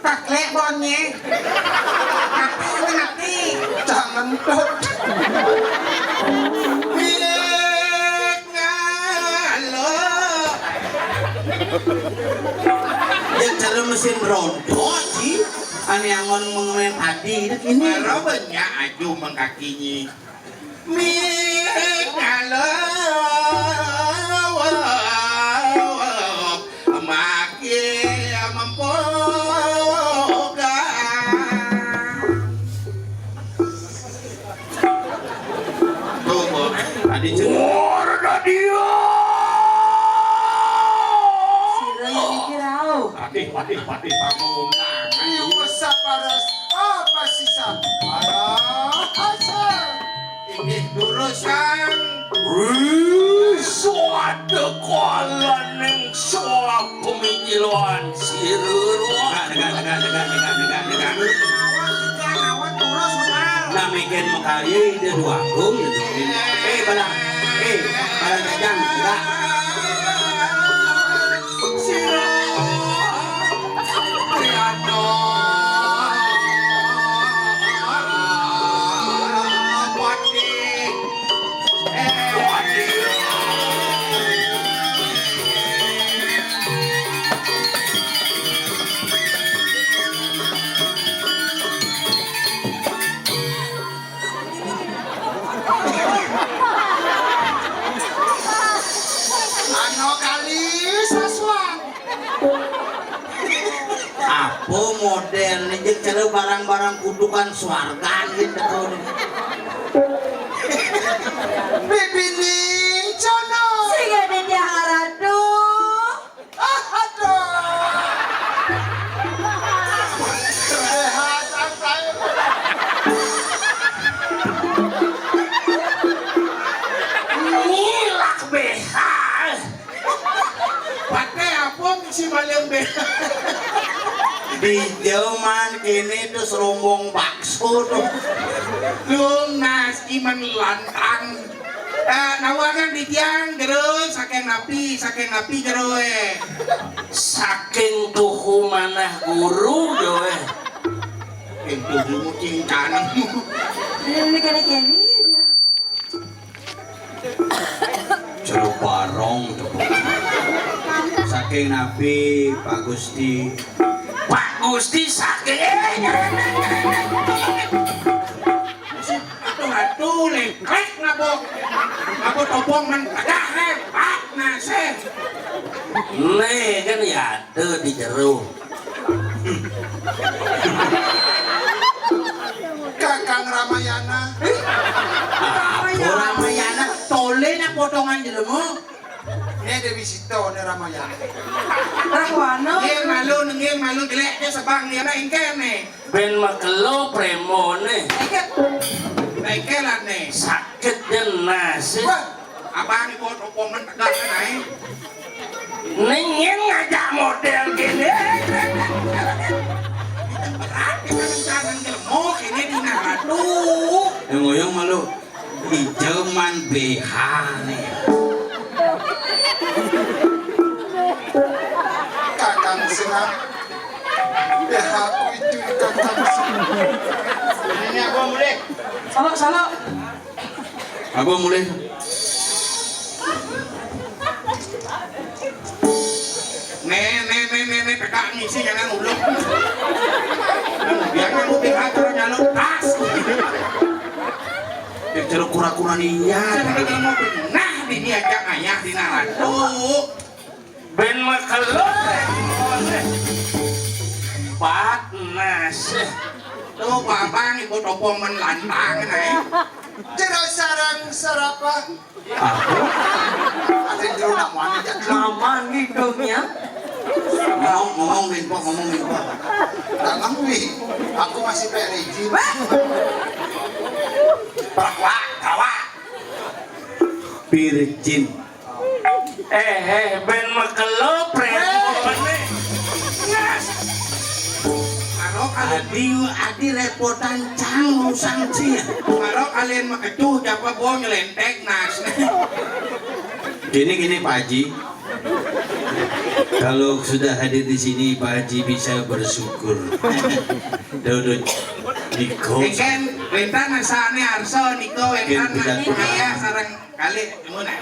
Taklek bonnya. Nanti. Jangan dot. Milik ngalo. Yang cara mesin rodot sih. Ane angon mengemen tadi ini. Robotnya aju mengkakinya. Milik ngalo. Warna dia. Siranya dikirau. Patih panggungan. Iwasa paras apa sisa? Arah asal. Ini durusan. Suatu kolan yang soal pemikiran siruan. Awan turus benar. Nah mikir makanya dia dua kum gitu. Balang tajam enggak. Apa modelnya jeung cara barang-barang kudukan swarga gitu. Bibining cono. Siga di dia haratu. Aduh. Sehat santai. Ngilak behal. Pakai apa si maleng be? Di zaman ini tuh serombong bakso tuh. Lunas iman lantang. Nawangan di tiang gerus saking napi geroe. Saking tuhu manah guru doe. Itu dulu cincanang. Ini kan kini. Jeruk barong tuh. Saking nabi Pak Gusti. Pak Gusti saking. Atuh lengkek ngabok topong man tagah hebat nase. Nih kan ya tuh di jeruk. Kakang Ramayana. Ramayana tole na potongan jelemu. Ini Dewi Sito ini Ramayana. Rahwana. Nggih malu geleknya sebang dia na ingkene. Ben makelo premone. Naikelan nih. Sakit dan nasi. Abang ibu topong man tagah kanai. Ningin ngajak model gini. Berarti kan gelemo ini di naratu. Yang malu di zaman BH nih. Kakang Senap. Aku itu kakang Senap. Ini abang mulai. Salok. Abang mulai. Nih pekak ngisi jangan ulung. Biar aku atur nyaluk tas. Yang ceruk kura-kura niat. Nah di diajak ayah di naratu. Ben makelo. Pat nasi. Tuh abang ibu topong man lantang nih. Jero sarang serapa. Aku Ada jero namanya jadi. Aman hidupnya. ngomong minpo. Kakang Wi. Aku masih PRJ. Kawa. Virgin. Ben makelo premone. Adi repotan cang usang sih. Kalau kalian makecuh japa boh nyelentek nas. Gini Pak Haji. Kalau sudah hadir di sini Pak Haji bisa bersyukur. Dodot Niko. Ken, rentan asane Arso, Niko, rentan Ken, ya sarang kali muna.